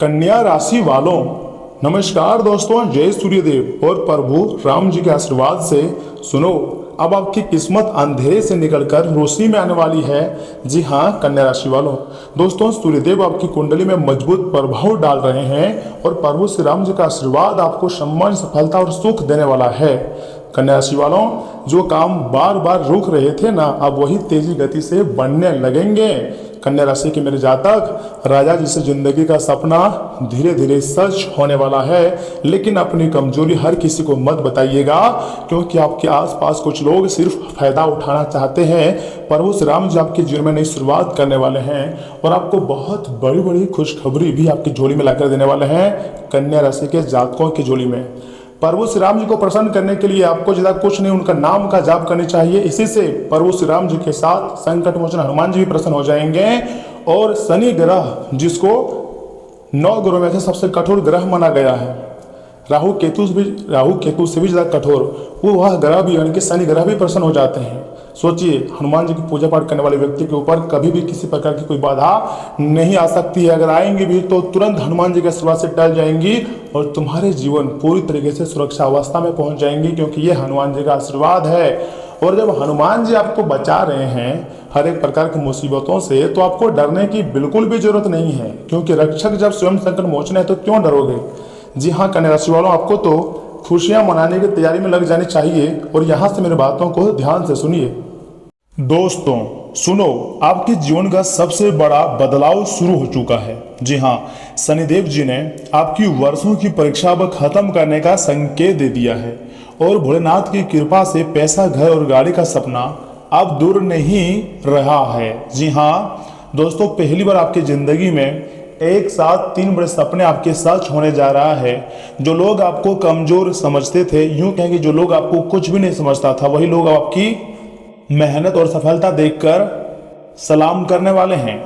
कन्या राशि वालों, नमस्कार दोस्तों। जय सूर्यदेव और प्रभु राम जी के आशीर्वाद से सुनो, अब आपकी किस्मत अंधेरे से निकलकर रोशनी में आने वाली है। जी हाँ कन्या राशि वालों, दोस्तों सूर्यदेव आपकी कुंडली में मजबूत प्रभाव डाल रहे हैं और प्रभु श्री राम जी का आशीर्वाद आपको सम्मान, सफलता और सुख देने वाला है। कन्या राशि वालों, जो काम बार बार रुक रहे थे ना, अब वही तेजी गति से बढ़ने लगेंगे। कन्या राशि के मेरे जातक, राजा जैसे जिंदगी का सपना धीरे धीरे सच होने वाला है। लेकिन अपनी कमजोरी हर किसी को मत बताइएगा, क्योंकि आपके आसपास कुछ लोग सिर्फ फायदा उठाना चाहते हैं। प्रभु श्री राम जी आपके जीवन में नई शुरुआत करने वाले हैं और आपको बहुत बड़ी बड़ी खुशखबरी भी आपकी झोली में लाकर देने वाले हैं। कन्या राशि के जातकों की झोली में प्रभु श्री राम जी को प्रसन्न करने के लिए आपको ज्यादा कुछ नहीं, उनका नाम का जाप करनी चाहिए। इसी से प्रभु श्री राम जी के साथ संकट मोचन हनुमान जी भी प्रसन्न हो जाएंगे। और शनि ग्रह, जिसको 9 ग्रहों में से सबसे कठोर ग्रह माना गया है, राहु केतु से भी ज्यादा कठोर, वो वह ग्रह भी यानी कि शनि ग्रह भी प्रसन्न हो जाते हैं। सोचिए, हनुमान जी की पूजा पाठ करने वाले व्यक्ति के ऊपर कभी भी किसी प्रकार की कोई बाधा नहीं आ सकती है। अगर आएंगी भी तो तुरंत हनुमान जी के आशीर्वाद से टल जाएंगी और तुम्हारे जीवन पूरी तरीके से सुरक्षा अवस्था में पहुंच जाएंगी, क्योंकि ये हनुमान जी का आशीर्वाद है। और जब हनुमान जी आपको बचा रहे हैं हर एक प्रकार की मुसीबतों से, तो आपको डरने की बिल्कुल भी जरूरत नहीं है, क्योंकि रक्षक जब स्वयं संकट मोचन है तो क्यों डरोगे। जी हाँ कन्या राशि वालों, आपको तो खुशियां मनाने की तैयारी में लग जानी चाहिए। और यहाँ से मेरी बातों को ध्यान से सुनिए। दोस्तों सुनो, आपके जीवन का सबसे बड़ा बदलाव शुरू हो चुका है। जी हाँ, शनिदेव जी ने आपकी वर्षों की परीक्षा अब खत्म करने का संकेत दे दिया है और भोलेनाथ की कृपा से पैसा, घर और गाड़ी का सपना अब दूर नहीं रहा है। जी हाँ दोस्तों, पहली बार आपकी जिंदगी में एक साथ 3 बड़े सपने आपके सच होने जा रहा है। जो लोग आपको कमजोर समझते थे, यूं कहें कि जो लोग आपको कुछ भी नहीं समझता था, वही लोग आपकी मेहनत और सफलता देखकर सलाम करने वाले हैं।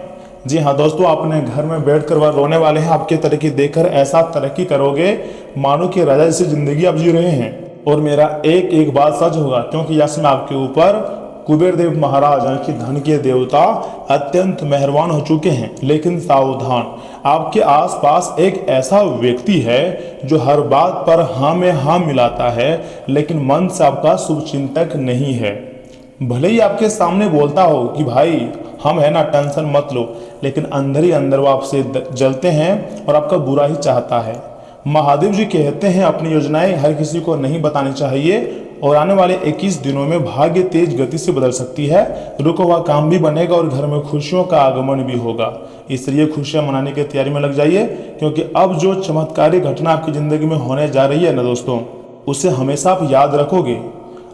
जी हाँ दोस्तों, अपने घर में बैठकर वह रोने वाले हैं। आपकी तरक्की देखकर ऐसा तरक्की करोगे मानो कि राजा जैसी जिंदगी आप जी रहे हैं। और मेरा एक एक बात सच होगा, क्योंकि यश में आपके ऊपर कुबेर देव महाराज यानी कि धन के देवता अत्यंत मेहरबान हो चुके हैं। लेकिन सावधान, आपके आसपास एक ऐसा व्यक्ति है जो हर बात पर हाँ में हाँ मिलाता है, लेकिन मन से आपका शुभचिंतक नहीं है। भले ही आपके सामने बोलता हो कि भाई हम है ना, टेंशन मत लो, लेकिन अंदर ही अंदर वो आपसे जलते हैं और आपका बुरा ही चाहता है। महादेव जी कहते हैं अपनी योजनाएं हर किसी को नहीं बतानी चाहिए, और आने वाले 21 दिनों में भाग्य तेज गति से बदल सकती है। रुका हुआ काम भी बनेगा और घर में खुशियों का आगमन भी होगा। इसलिए खुशियां मनाने की तैयारी में लग जाइए, क्योंकि अब जो चमत्कारी घटना आपकी जिंदगी में होने जा रही है ना दोस्तों, उसे हमेशा आप याद रखोगे।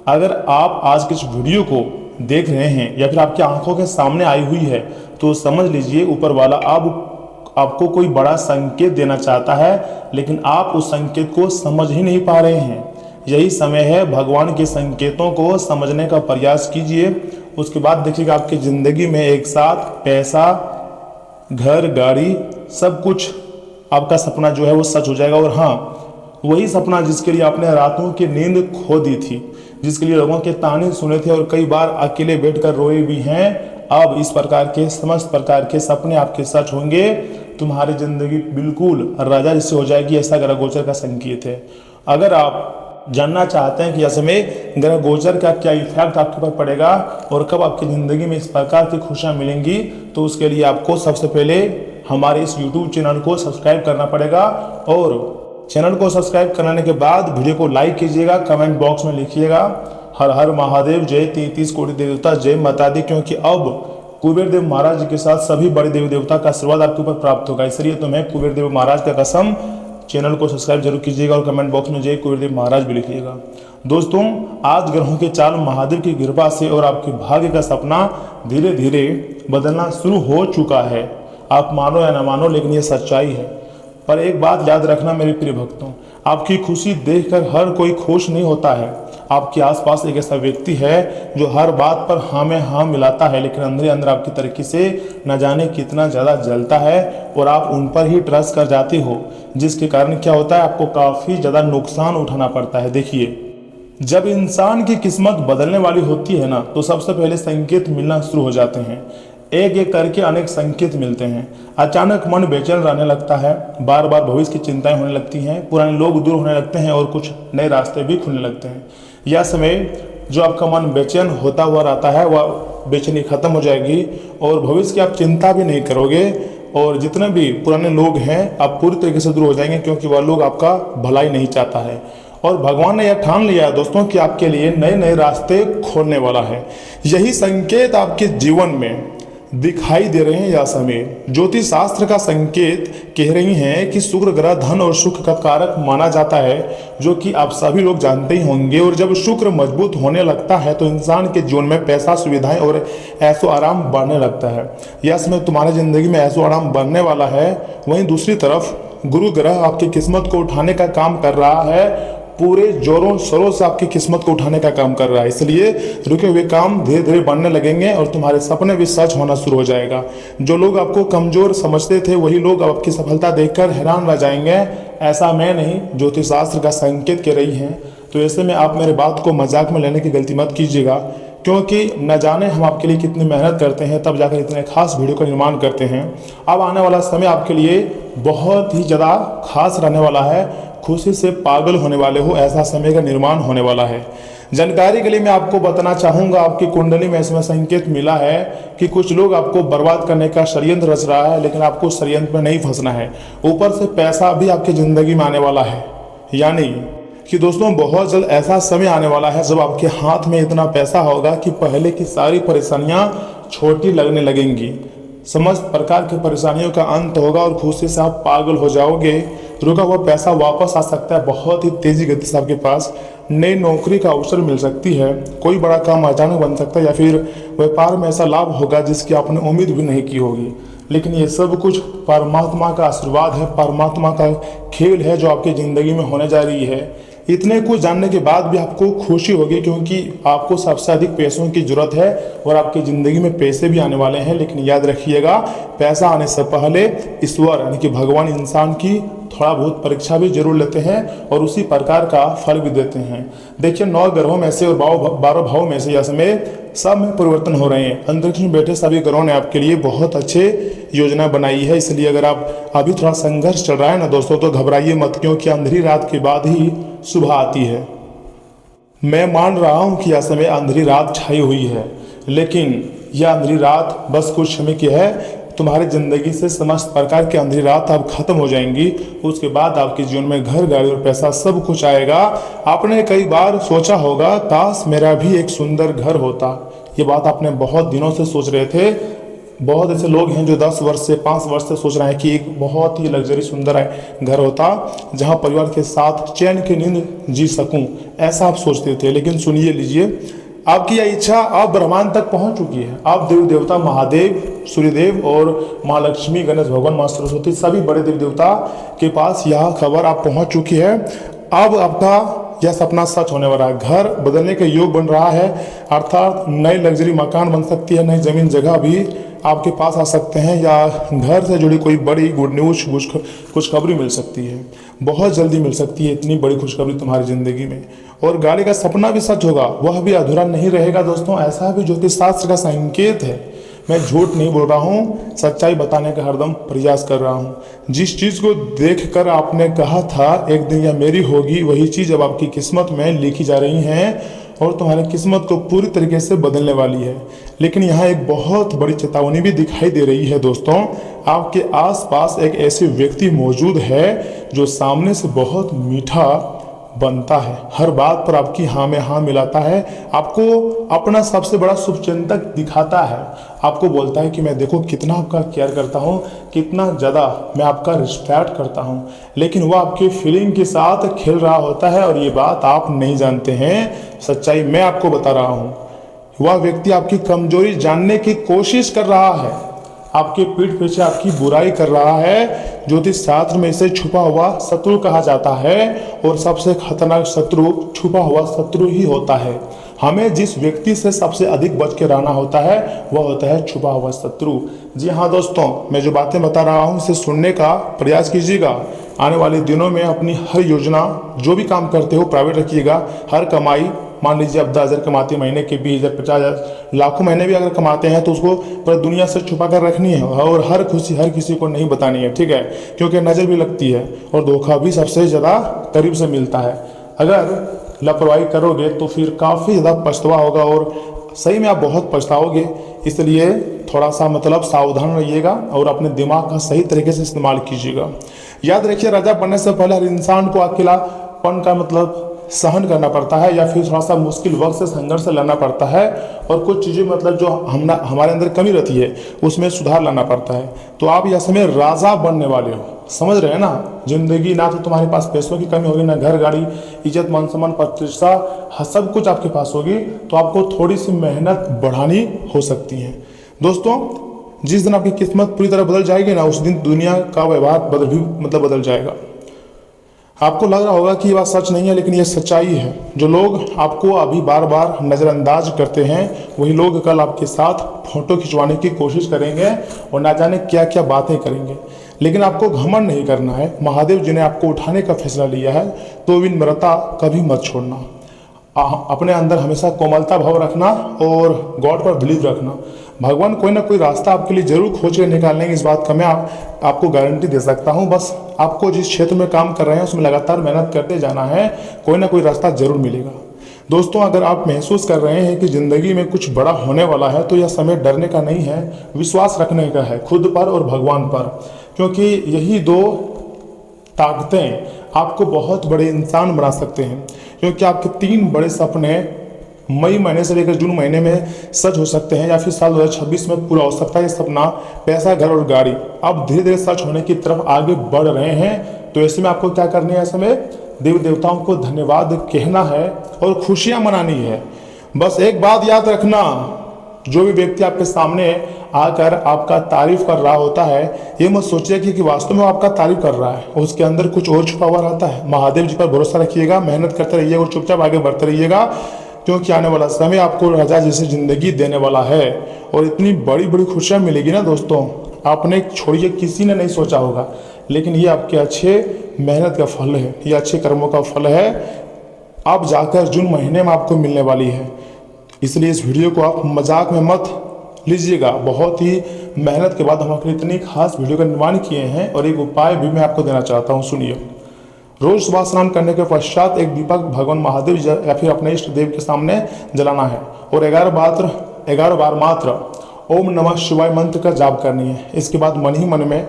अगर आप आज के इस वीडियो को देख रहे हैं या फिर आपकी आंखों के सामने आई हुई है, तो समझ लीजिए ऊपर वाला अब आपको कोई बड़ा संकेत देना चाहता है, लेकिन आप उस संकेत को समझ ही नहीं पा रहे हैं। यही समय है भगवान के संकेतों को समझने का प्रयास कीजिए। उसके बाद देखिएगा आपकी जिंदगी में एक साथ पैसा, घर, गाड़ी, सब कुछ आपका सपना जो है वो सच हो जाएगा। और हाँ, वही सपना जिसके लिए आपने रातों की नींद खो दी थी, जिसके लिए लोगों के ताने सुने थे और कई बार अकेले बैठकर रोए भी हैं, अब इस प्रकार के समस्त प्रकार के सपने आपके सच होंगे। तुम्हारी जिंदगी बिल्कुल राजा जैसे हो जाएगी, ऐसा ग्रह गोचर का संकेत है। अगर आप जानना चाहते हैं कि ऐसे में ग्रह गोचर का क्या इफेक्ट आपके ऊपर पड़ेगा और कब आपकी जिंदगी में इस प्रकार की खुशियां मिलेंगी, तो उसके लिए आपको सबसे पहले हमारे इस YouTube चैनल को सब्सक्राइब करना पड़ेगा। और चैनल को सब्सक्राइब करने के बाद वीडियो को लाइक कीजिएगा, कमेंट बॉक्स में लिखिएगा हर हर महादेव, जय 33 कोटि देवता, जय माता दी, क्योंकि अब कुबेर देव महाराज जी के साथ सभी बड़े देवी देवता का आशीर्वाद आपके ऊपर प्राप्त होगा। इसलिए तुम्हें कुबेर देव महाराज का कसम, चैनल को सब्सक्राइब जरूर कीजिएगा और कमेंट बॉक्स में जय कुबेर देव महाराज भी लिखिएगा। दोस्तों, आज ग्रहों के चाल महादेव की कृपा से और आपके भाग्य का सपना धीरे धीरे बदलना शुरू हो चुका है। आप मानो या ना मानो, लेकिन ये सच्चाई है। पर एक बात याद रखना मेरे प्रिय भक्तों, आपकी खुशी देखकर हर कोई खुश नहीं होता है। आपके आसपास एक ऐसा व्यक्ति है जो हर बात पर हाँ में हाँ मिलाता है, लेकिन अंदर अंदर आपकी तरक्की से न जाने कितना ज़्यादा जलता है और आप उन पर ही ट्रस्ट कर जाते हो, जिसके कारण क्या होता है, आपको काफ़ी ज़्यादा नुकसान उठाना पड़ता है। देखिए, जब इंसान की किस्मत बदलने वाली होती है ना, तो सबसे पहले संकेत मिलना शुरू हो जाते हैं। एक एक करके अनेक संकेत मिलते हैं। अचानक मन बेचैन रहने लगता है, बार बार भविष्य की चिंताएं होने लगती हैं, पुराने लोग दूर होने लगते हैं और कुछ नए रास्ते भी खुलने लगते हैं। यह समय जो आपका मन बेचैन होता हुआ रहता है वह बेचैनी खत्म हो जाएगी और भविष्य की आप चिंता भी नहीं करोगे और जितने भी पुराने लोग हैं आप पूरी तरीके से दूर हो जाएंगे, क्योंकि वह लोग आपका भलाई नहीं चाहता है। और भगवान ने यह ठान लिया है दोस्तों कि आपके लिए नए नए रास्ते खोलने वाला है। यही संकेत आपके जीवन में दिखाई दे रहे हैं। यह समय ज्योतिष शास्त्र का संकेत कह रही हैं कि शुक्र ग्रह धन और सुख का कारक माना जाता है, जो कि आप सभी लोग जानते ही होंगे। और जब शुक्र मजबूत होने लगता है तो इंसान के जीवन में पैसा, सुविधाएं और ऐशो आराम बढ़ने लगता है। यह समय तुम्हारी जिंदगी में ऐशो आराम बढ़ने वाला है। वहीं दूसरी तरफ गुरु ग्रह आपकी किस्मत को उठाने का काम कर रहा है, पूरे जोरों शोरों से आपकी किस्मत को उठाने का काम कर रहा है। इसलिए रुके हुए काम धीरे धीरे बनने लगेंगे और तुम्हारे सपने भी सच होना शुरू हो जाएगा। जो लोग आपको कमजोर समझते थे वही लोग अब आपकी सफलता देखकर हैरान रह जाएंगे। ऐसा मैं नहीं, ज्योतिष शास्त्र का संकेत कह रही हैं। तो ऐसे में आप मेरे बात को मजाक में लेने की गलती मत कीजिएगा, क्योंकि न जाने हम आपके लिए कितनी मेहनत करते हैं तब जाकर इतने खास वीडियो का निर्माण करते हैं। अब आने वाला समय आपके लिए बहुत ही ज़्यादा खास रहने वाला है। खुशी से पागल होने वाले हो, ऐसा समय का निर्माण होने वाला है। जानकारी के लिए मैं आपको बताना चाहूँगा, आपकी कुंडली में इसमें संकेत मिला है कि कुछ लोग आपको बर्बाद करने का षड्यंत्र रच रहा है, लेकिन आपको षड्यंत्र में नहीं फंसना है। ऊपर से पैसा भी आपकी ज़िंदगी में आने वाला है। यानी कि दोस्तों बहुत जल्द ऐसा समय आने वाला है जब आपके हाथ में इतना पैसा होगा कि पहले की सारी परेशानियां छोटी लगने लगेंगी। समस्त प्रकार की परेशानियों का अंत होगा और खुशी से आप पागल हो जाओगे। रुका हुआ पैसा वापस आ सकता है बहुत ही तेजी गति से आपके पास। नई नौकरी का अवसर मिल सकती है, कोई बड़ा काम अचानक बन सकता है, या फिर व्यापार में ऐसा लाभ होगा जिसकी आपने उम्मीद भी नहीं की होगी। लेकिन ये सब कुछ परमात्मा का आशीर्वाद है, परमात्मा का खेल है जो आपकी ज़िंदगी में होने जा रही है। इतने कुछ जानने के बाद भी आपको खुशी होगी, क्योंकि आपको सबसे अधिक पैसों की जरूरत है और आपकी ज़िंदगी में पैसे भी आने वाले हैं। लेकिन याद रखिएगा, पैसा आने से पहले ईश्वर यानी कि भगवान इंसान की थोड़ा बहुत परीक्षा भी जरूर लेते हैं और उसी प्रकार का फल भी देते हैं। देखिए 9 ग्रहों में से और 12 भावों में से यह समय सब में परिवर्तन हो रहे हैं। अंतरिक्ष में बैठे सभी ग्रहों ने आपके लिए बहुत अच्छे योजना बनाई है। इसलिए अगर आप अभी थोड़ा संघर्ष चल रहा है ना दोस्तों, तो घबराइए मत, क्योंकि अंधेरी रात के बाद ही सुबह आती है। मैं मान रहा हूँ कि यह समय अंधेरी रात छाई हुई है, लेकिन यह अंधेरी रात बस कुछ समय की है। तुम्हारी जिंदगी से समस्त प्रकार की अंधेरी रात अब खत्म हो जाएंगी। उसके बाद आपके जीवन में घर, गाड़ी और पैसा सब कुछ आएगा। आपने कई बार सोचा होगा, काश मेरा भी एक सुंदर घर होता। ये बात आपने बहुत दिनों से सोच रहे थे। बहुत ऐसे लोग हैं जो 10 वर्ष से 5 वर्ष से सोच रहे हैं कि एक बहुत ही लग्जरी सुंदर घर होता जहां परिवार के साथ चैन की नींद जी सकूं, ऐसा आप सोचते थे। लेकिन सुनिए लीजिए, आपकी यह इच्छा अब ब्रह्मांड तक पहुंच चुकी है। अब देवी देवता महादेव, सूर्यदेव और माँ लक्ष्मी, गणेश भगवान, माँ सरस्वती, सभी बड़े देवी देवता के पास यह खबर आप पहुंच चुकी है। अब आपका यह सपना सच होने वाला है। घर बदलने के योग बन रहा है, अर्थात नई लग्जरी मकान बन सकती है, नई जमीन जगह भी आपके पास आ सकते हैं, या घर से जुड़ी कोई बड़ी गुड न्यूज, खुशखबरी मिल सकती है। बहुत जल्दी मिल सकती है इतनी बड़ी खुशखबरी तुम्हारी ज़िंदगी में। और गाड़ी का सपना भी सच होगा, वह भी अधूरा नहीं रहेगा दोस्तों। ऐसा भी ज्योतिष शास्त्र का संकेत है। मैं झूठ नहीं बोल रहा हूँ, सच्चाई बताने का हरदम प्रयास कर रहा हूँ। जिस चीज़ को देखकर आपने कहा था एक दिन यह मेरी होगी, वही चीज़ अब आपकी किस्मत में लिखी जा रही है और तुम्हारी किस्मत को पूरी तरीके से बदलने वाली है। लेकिन यहाँ एक बहुत बड़ी चेतावनी भी दिखाई दे रही है दोस्तों। आपके आसपास एक ऐसे व्यक्ति मौजूद है जो सामने से बहुत मीठा बनता है, हर बात पर आपकी हाँ में हाँ मिलाता है, आपको अपना सबसे बड़ा शुभचिंतक दिखाता है, आपको बोलता है कि मैं देखो कितना आपका केयर करता हूँ, कितना ज़्यादा मैं आपका रिस्पेक्ट करता हूँ। लेकिन वह आपकी फीलिंग के साथ खेल रहा होता है और ये बात आप नहीं जानते हैं। सच्चाई मैं आपको बता रहा हूँ। वह व्यक्ति आपकी कमजोरी जानने की कोशिश कर रहा है, आपके पीठ पीछे आपकी बुराई कर रहा है। ज्योतिष शास्त्र में इसे छुपा हुआ शत्रु कहा जाता है और सबसे खतरनाक शत्रु छुपा हुआ शत्रु ही होता है। हमें जिस व्यक्ति से सबसे अधिक बच के रहना होता है वह होता है छुपा हुआ शत्रु। जी हाँ दोस्तों, मैं जो बातें बता रहा हूँ इसे सुनने का प्रयास कीजिएगा। आने वाले दिनों में अपनी हर योजना, जो भी काम करते हो प्राइवेट रखिएगा। हर कमाई मान लीजिए आप 10,000 कमाते हैं महीने के, 20,000, 50,000, लाखों महीने भी अगर कमाते हैं तो उसको पूरी दुनिया से छुपा कर रखनी है और हर खुशी हर किसी को नहीं बतानी है, ठीक है, क्योंकि नज़र भी लगती है और धोखा भी सबसे ज़्यादा करीब से मिलता है। अगर लापरवाही करोगे तो फिर काफ़ी ज़्यादा पछतावा होगा और सही में आप बहुत पछताओगे। इसलिए थोड़ा सा मतलब सावधान रहिएगा और अपने दिमाग का सही तरीके से इस्तेमाल कीजिएगा। याद रखिए, राजा बनने से पहले हर इंसान को अकेलापन का मतलब सहन करना पड़ता है या फिर थोड़ा सा मुश्किल वक्त से संघर्ष लेना पड़ता है और कुछ चीज़ें मतलब जो हमारे अंदर कमी रहती है उसमें सुधार लाना पड़ता है। तो आप यह समय राजा बनने वाले हो, समझ रहे हैं ना। जिंदगी ना तो तुम्हारे पास पैसों की कमी होगी, ना घर गाड़ी, इज्जत, मान सम्मान, प्रतिष्ठा, सब कुछ आपके पास होगी। तो आपको थोड़ी सी मेहनत बढ़ानी हो सकती है। दोस्तों, जिस दिन आपकी किस्मत पूरी तरह बदल जाएगी ना, उस दिन दुनिया का व्यवहार बदल जाएगा। आपको लग रहा होगा कि ये बात सच नहीं है, लेकिन ये सच्चाई है। जो लोग आपको अभी बार बार नज़रअंदाज करते हैं वही लोग कल आपके साथ फोटो खिंचवाने की कोशिश करेंगे और ना जाने क्या क्या बातें करेंगे। लेकिन आपको घमंड नहीं करना है। महादेव जी ने आपको उठाने का फैसला लिया है तो विनम्रता कभी मत छोड़ना। अपने अंदर हमेशा कोमलता भाव रखना और गॉड पर बिलीव रखना। भगवान कोई ना कोई रास्ता आपके लिए जरूर खोज कर निकालेंगे, इस बात का मैं आपको गारंटी दे सकता हूं। बस आपको जिस क्षेत्र में काम कर रहे हैं उसमें लगातार मेहनत करते जाना है, कोई ना कोई रास्ता जरूर मिलेगा। दोस्तों, अगर आप महसूस कर रहे हैं कि ज़िंदगी में कुछ बड़ा होने वाला है तो यह समय डरने का नहीं है, विश्वास रखने का है, खुद पर और भगवान पर, क्योंकि यही दो ताकतें आपको बहुत बड़े इंसान बना सकते हैं। क्योंकि आपके 3 बड़े सपने मई महीने से लेकर जून महीने में सच हो सकते हैं या फिर साल 2026 में पूरा हो सकता है। ये सपना पैसा, घर और गाड़ी अब धीरे धीरे सच होने की तरफ आगे बढ़ रहे हैं। तो ऐसे में आपको क्या करनी है, ऐसे में देवी देवताओं को धन्यवाद कहना है और खुशियां मनानी है। बस एक बात याद रखना, जो भी व्यक्ति आपके सामने आकर आपका तारीफ कर रहा होता है, ये मत सोचिए कि वास्तव में वो आपका तारीफ कर रहा है, उसके अंदर कुछ और छुपा हुआ रहता है। महादेव जी पर भरोसा रखिएगा, मेहनत करते रहिएगा और चुपचाप आगे बढ़ते रहिएगा, क्योंकि आने वाला समय आपको राजा जैसी जिंदगी देने वाला है और इतनी बड़ी बड़ी खुशियां मिलेगी ना दोस्तों, आपने छोड़िए, किसी ने नहीं सोचा होगा। लेकिन ये आपके अच्छे मेहनत का फल है, ये अच्छे कर्मों का फल है। अब जाकर जून महीने में आपको मिलने वाली है। इसलिए इस वीडियो को आप मजाक में मत लीजिएगा। बहुत ही मेहनत के बाद हम अपनी इतनी खास वीडियो का निर्माण किए हैं और एक उपाय भी मैं आपको देना चाहता हूँ, सुनिए। रोज सुबह स्नान करने के पश्चात एक दीपक भगवान महादेव या फिर अपने इष्ट देव के सामने जलाना है और 11 बार मात्र ओम नमः शिवाय मंत्र का जाप करनी है। इसके बाद मन ही मन में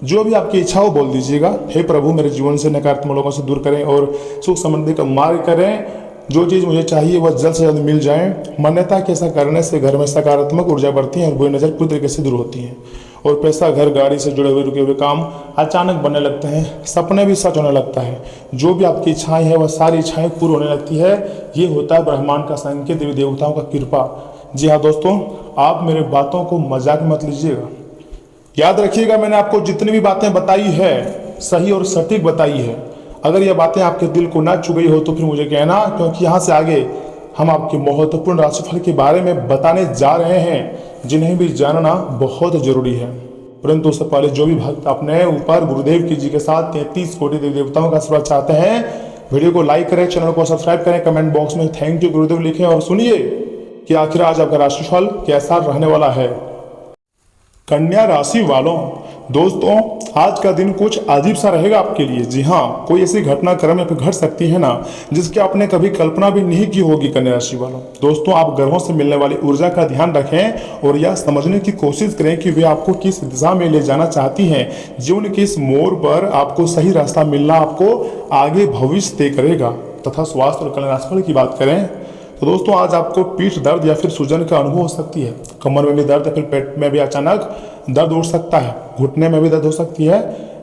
जो भी आपकी इच्छा हो बोल दीजिएगा। हे प्रभु, मेरे जीवन से नकारात्मक लोगों से दूर करें और सुख समृद्धि का मार्ग करें। जो चीज़ मुझे चाहिए वह जल्द से जल्द मिल जाए। मान्यता कि ऐसा करने से घर में सकारात्मक ऊर्जा बढ़ती है और बुरी नज़र पूरी तरीके से दूर होती है और पैसा, घर, गाड़ी से जुड़े हुए रुके हुए काम अचानक बनने लगते हैं, सपने भी सच होने लगता है। जो भी आपकी इच्छाएं हैं वह सारी इच्छाएं पूरी होने लगती है। ये होता है ब्रह्मांड का संकेत, देवी देवताओं का कृपा। जी हाँ दोस्तों, आप मेरे बातों को मजाक मत लीजिएगा। याद रखिएगा, मैंने आपको जितनी भी बातें बताई है सही और सटीक बताई है। अगर ये बातें आपके दिल को ना छू गई हो तो फिर मुझे कहना, क्योंकि यहाँ से आगे हम आपके महत्वपूर्ण राशिफल के बारे में बताने जा रहे हैं, जिन्हें भी जानना बहुत जरूरी है। परंतु उससे पहले जो भी भक्त अपने ऊपर गुरुदेव की जी के साथ 33 कोटि देवी देवताओं का आशीर्वाद चाहते हैं, वीडियो को लाइक करें, चैनल को सब्सक्राइब करें, कमेंट बॉक्स में थैंक यू गुरुदेव लिखें और सुनिए कि आखिर आज आपका राशिफल कैसा रहने वाला है। कन्या राशि वालों, दोस्तों आज का दिन कुछ अजीब सा रहेगा आपके लिए। जी हाँ, कोई ऐसी घटनाक्रम में घट सकती है ना जिसकी आपने कभी कल्पना भी नहीं की होगी। कन्या राशि वालों, दोस्तों आप ग्रहों से मिलने वाली ऊर्जा का ध्यान रखें और यह समझने की कोशिश करें कि वे आपको किस दिशा में ले जाना चाहती हैं। जीवन के इस मोड़ पर आपको सही रास्ता मिलना आपको आगे भविष्य तय करेगा। तथा स्वास्थ्य और कन्या राशिफल की बात करें तो दोस्तों आज आपको पीठ दर्द या फिर सूजन का अनुभव हो सकती है। कमर में भी दर्द या फिर पेट में भी अचानक दर्द उठ सकता है। घुटने में भी दर्द हो सकती है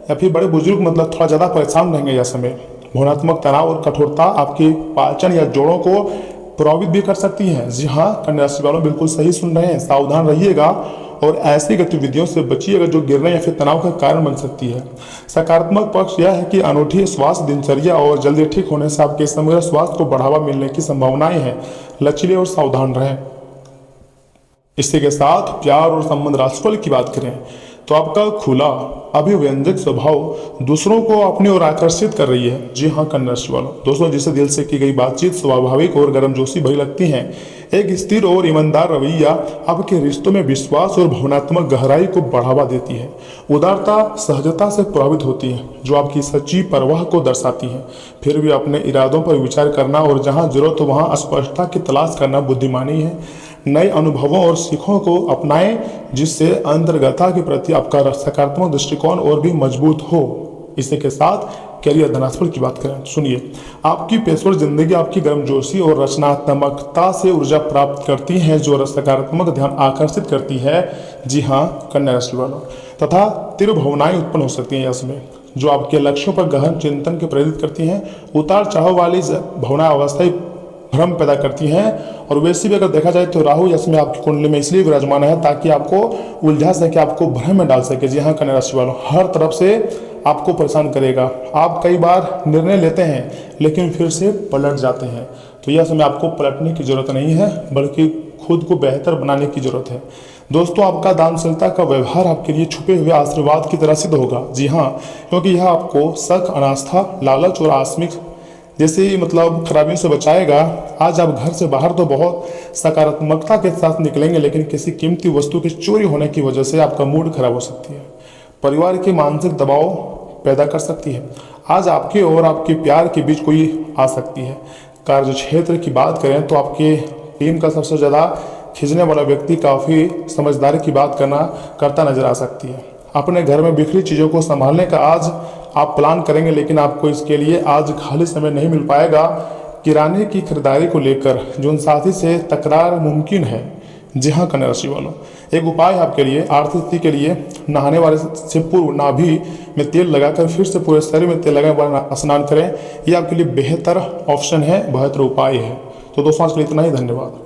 या फिर बड़े बुजुर्ग मतलब थोड़ा ज़्यादा परेशान रहेंगे यह समय। भावनात्मक तनाव और कठोरता आपकी पाचन या जोड़ों को प्रभावित भी कर सकती है। जी हाँ, कन्या राशि वालों बिल्कुल सही सुन रहे हैं, सावधान रहिएगा और ऐसी गतिविधियों से बचिएगा जो गिरने या फिर तनाव का कारण बन सकती है। सकारात्मक पक्ष यह है कि अनूठी स्वास्थ्य दिनचर्या और जल्दी ठीक होने से आपके समग्र स्वास्थ्य को बढ़ावा मिलने की संभावनाएं हैं। लचीले और सावधान रहें। इसी के साथ प्यार और संबंध राशिफल की बात करें तो आपका खुला अभिव्यंजक स्वभाव दूसरों को अपनी ओर आकर्षित कर रही है। जी हाँ कन्या राशि वालों, दोस्तों जिससे दिल से की गई बातचीत स्वाभाविक और गर्मजोशी भरी लगती है। एक स्थिर और ईमानदार रवैया आपके रिश्तों में विश्वास और भावनात्मक गहराई को बढ़ावा देती है। उदारता सहजता से प्रभावित होती है, जो आपकी सच्ची परवाह को दर्शाती है। फिर भी अपने इरादों पर विचार करना और जहां जरूरत हो वहां स्पष्टता की तलाश करना बुद्धिमानी है। नए अनुभवों और सीखों को अपनाएं, जिससे अंतर्गता के प्रति आपका सकारात्मक दृष्टिकोण और भी मजबूत हो। इसी के साथ कैरियर धनास्फल की बात करें, सुनिए, आपकी पेशेवर जिंदगी आपकी गर्मजोशी और रचनात्मकता से ऊर्जा प्राप्त करती है, जो सकारात्मक ध्यान आकर्षित करती है। जी हाँ कन्या राशि वालों, तथा तीव्र भावनाएं उत्पन्न हो सकती हैं इसमें, जो आपके लक्ष्यों पर गहन चिंतन के प्रेरित करती हैं। उतार चढ़ाव वाली भावना अवस्थाएं भ्रम पैदा करती हैं, और वैसे भी अगर देखा जाए तो राहु इसमें आपकी कुंडली में इसलिए विराजमान है ताकि आपको उलझा सके, आपको भ्रम में डाल सके। जी हाँ कन्या राशि वालों, हर तरफ से आपको परेशान करेगा। आप कई बार निर्णय लेते हैं लेकिन फिर से पलट जाते हैं, तो यह समय आपको पलटने की जरूरत नहीं है, बल्कि खुद को बेहतर बनाने की जरूरत है। दोस्तों आपका दानशीलता का व्यवहार आपके लिए छुपे हुए आशीर्वाद की तरह सिद्ध होगा। जी हाँ, क्योंकि यह आपको शक, अनास्था, लालच और आकस्मिक जैसे खराबियों से बचाएगा। आज आप घर से बाहर तो बहुत सकारात्मकता के साथ निकलेंगे, लेकिन किसी कीमती वस्तु की चोरी होने की वजह से आपका मूड खराब हो सकती है, परिवार के मानसिक दबाव पैदा कर सकती है। आज आपके और आपके प्यार के बीच कोई आ सकती है। कार्य क्षेत्र की बात करें तो आपके टीम का सबसे ज़्यादा खींचने वाला व्यक्ति काफ़ी समझदारी की बात करता नजर आ सकती है। अपने घर में बिखरी चीज़ों को संभालने का आज आप प्लान करेंगे, लेकिन आपको इसके लिए आज खाली समय नहीं मिल पाएगा। किराने की खरीदारी को लेकर जीवन साथी से तकरार मुमकिन है। जी हाँ कन्या राशि वालों, एक उपाय है आपके लिए, आर्थिक स्थिति के लिए नहाने वाले से पूर्व नाभि में तेल लगाकर फिर से पूरे शरीर में तेल लगाकर स्नान करें। ये आपके लिए बेहतर ऑप्शन है, बेहतर उपाय है। तो दोस्तों आज के लिए इतना ही, धन्यवाद।